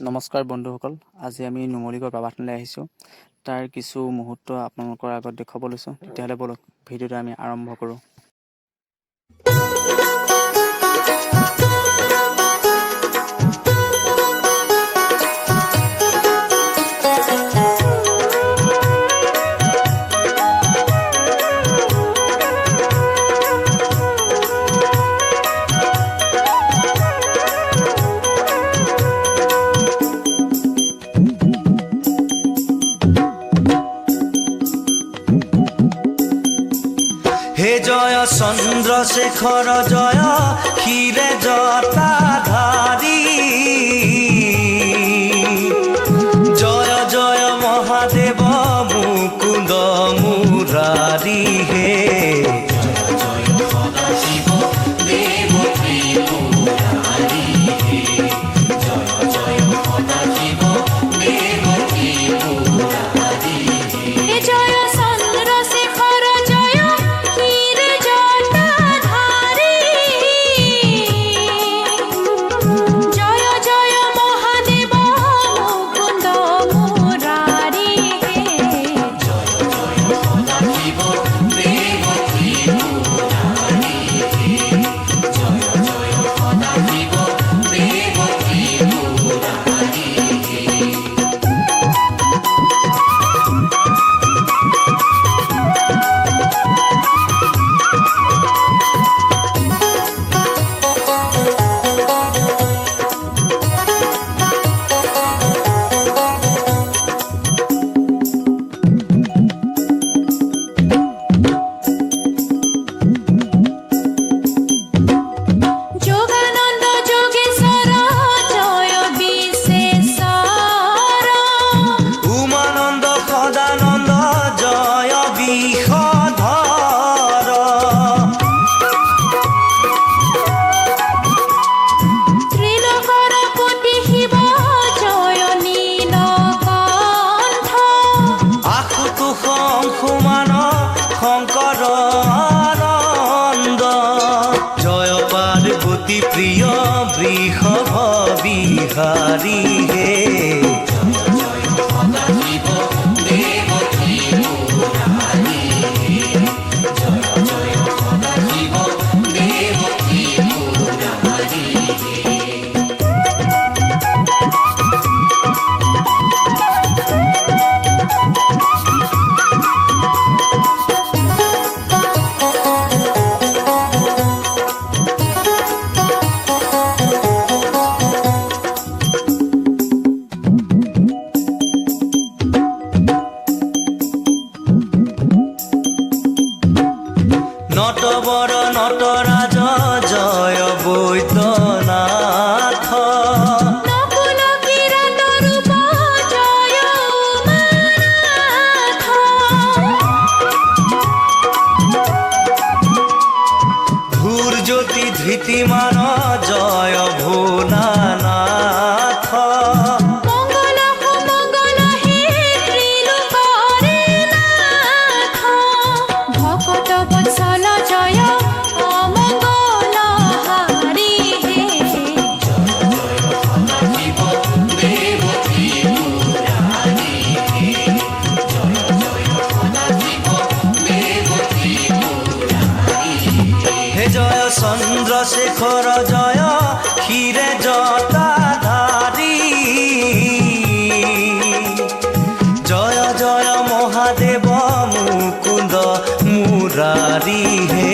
নমস্কাৰ বন্ধুসকল, আজি আমি নুমলীগড় প্ৰৱাসনলৈ আহিছোঁ। তাৰ কিছু মুহূৰ্ত আপোনালোকৰ আগত দেখুৱাব লৈছোঁ। তেতিয়াহ'লে বলক ভিডিঅ'টো আমি আৰম্ভ কৰোঁ। হে জয় চন্দ্রশেখর জয় ক্ষীরে জটাধারী, জয় জয় মহাদেব মুকুন্দ মুরারি। হে জয় সদাশিব দেব ত্রিপুরারি, জয় জয় সদাশিব দেব ত্রিপুরারি। হে জয় চন্দ্রশেখর জয় ক্ষীরে জটাধারী, জয় জয় মহাদেব মুকুন্দ মুরারি। জয় জয় সদাশিব দেব ত্রিপুরারি, জয় জয় সদাশিব দেব ত্রিপুরারি। যোগানন্দ যোগেশ্বর জয় বিশেষর, উমানন্দ সদানন্দ জয় বিষধর, ত্রিলোকর পতি শিব জয় নীলকণ্ঠ, আশুতোষ অংশুমান শংকৰ আনন্দ, জয় পাৰ্বতী প্ৰিয় বৃষভ বিহাৰী। হে জয় সদাশিৱ দেৱ ত্ৰিপুৰাৰী, জয় জয় সদাশিৱ দেৱ ত্ৰিপুৰাৰী। নটবৰ নটৰাজ জয় বৈদ্যনাথ, নকুল কিৰাত ৰূপ জয় উমানাথ, ধূৰ জ্যোতি ধৃতিমান জয় ভোলানাথ, মঙ্গল সুমঙ্গল হে ত্রিলোকৰে নাথ, ভকত বৎসল জয় অমঙ্গল হাৰি। সদাশিৱ দেৱ ত্ৰিপুৰাৰী, জয় জয় সদাশিৱ দেৱ ত্ৰিপুৰাৰী। হে জয় চন্দ্ৰশেখৰ জয় ক্ষীৰে জটাধারী, জয় জয় মহাদেব মুকুন্দ মুরারি। হে